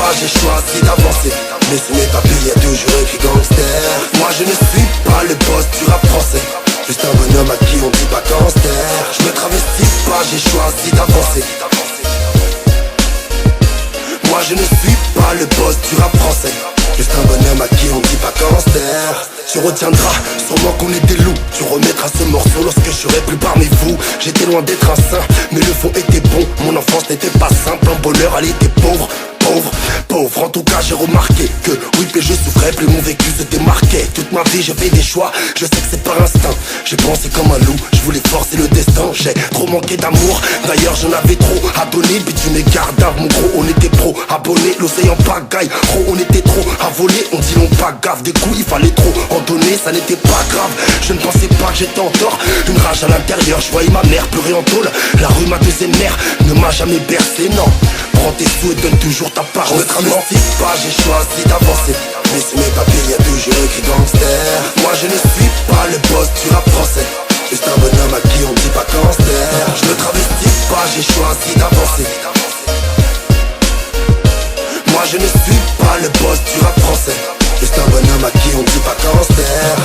pas, j'ai choisi d'avancer. Mais sur mes papiers y'a toujours écrit gangster. Moi je ne suis pas le boss du rap français, juste un bonhomme à qui on dit pas gangster. Je me travestis pas, j'ai choisi d'avancer. Moi je ne suis pas le boss du rap français, juste un bonhomme à qui on dit pas gangster. Tu retiendras sûrement qu'on était loups. Tu remettras ce morceau lorsque je serai plus parmi vous. J'étais loin d'être un saint, mais le fond était bon. Mon enfance n'était pas simple, en bonheur elle était pauvre. Pauvre, en tout cas j'ai remarqué que oui que je souffrais, plus mon vécu se démarquait. Toute ma vie j'ai fait des choix, je sais que c'est par instinct. J'ai pensé comme un loup, je voulais forcer le destin. J'ai trop manqué d'amour, d'ailleurs j'en avais trop à donner. Puis tu m'es garde, mon gros on était pro abonnés, l'océan pagaille. Gros on était trop à voler, on dit l'on pas gaffe. Des coups il fallait trop en donner, ça n'était pas grave. Je ne pensais pas que j'étais en tort, une rage à l'intérieur, je voyais ma mère pleurer en tôle. La rue ma deuxième mère ne m'a jamais bercé, non. Prends tes sous et donne toujours ta part. Je me travestis pas, j'ai choisi d'avancer. Mais sur mes papiers y'a toujours écrit gangster. Moi je ne suis pas le boss du rap français, juste un bonhomme à qui on dit pas gangster. Je me travestis pas, j'ai choisi d'avancer. Moi je ne suis pas le boss du rap français, juste un bonhomme à qui on dit pas gangster.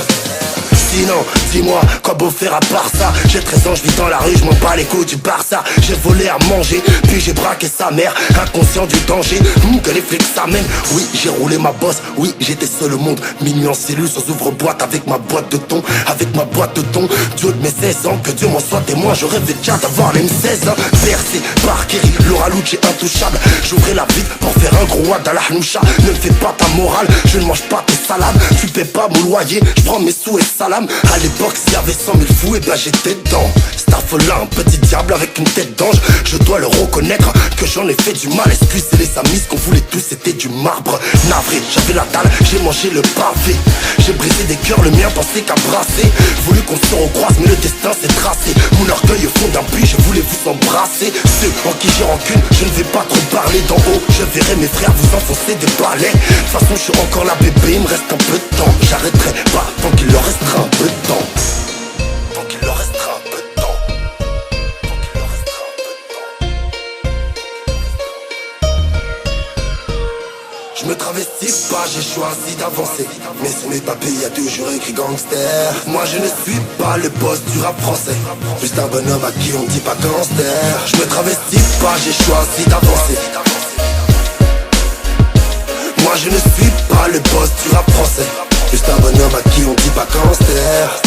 Sinon, dis-moi, quoi beau faire à part ça? J'ai 13 ans, je vis dans la rue, je m'en bats les couilles du Barça. J'ai volé à manger, puis j'ai braqué sa mère, inconscient du danger, que les flics s'amènent. Oui, j'ai roulé ma bosse, oui, j'étais seul au monde. Minuit en cellule, sans ouvre-boîte, avec ma boîte de thon. Avec ma boîte de thon, du haut de mes 16 ans, que Dieu m'en soit témoin. Je rêvais déjà d'avoir les 16 ans. Bercé par Kerry, Laura Lucci intouchable. J'ouvrais la vitre pour faire un gros wad à la hnoucha. Ne me fais pas ta morale, je ne mange pas tes salades. Tu paies pas mon loyer, je prends mes sous et salam. À l'époque s'il y avait 100 000 fous, et ben j'étais dedans. Starfola, un petit diable avec une tête d'ange. Je dois le reconnaître que j'en ai fait du mal. Excusez les amis, ce qu'on voulait tous c'était du marbre. Navré, j'avais la dalle, j'ai mangé le pavé. J'ai brisé des cœurs, le mien pensait qu'à brasser. Voulu qu'on se recroise mais le destin s'est tracé. Mon orgueil au fond d'un puits, je voulais vous embrasser. Ceux en qui j'ai rancune, je ne vais pas trop parler d'en haut. Je verrai mes frères vous enfoncer des balais. De toute façon je suis encore là bébé, il me reste un peu de temps. J'arrêterai pas tant qu'il leur restera un peu de temps. Tant qu'il leur restera un peu de temps. Tant qu'il leur restera un peu de temps. Je me travestis pas, j'ai choisi d'avancer. Mais sur mes papiers y'a toujours écrit gangster. Moi je ne suis pas le boss du rap français, juste un bonhomme à qui on dit pas gangster. Je me travestis pas, j'ai choisi d'avancer. Moi je ne suis pas le boss du rap français, juste un bonhomme à qui on dit pas gangster.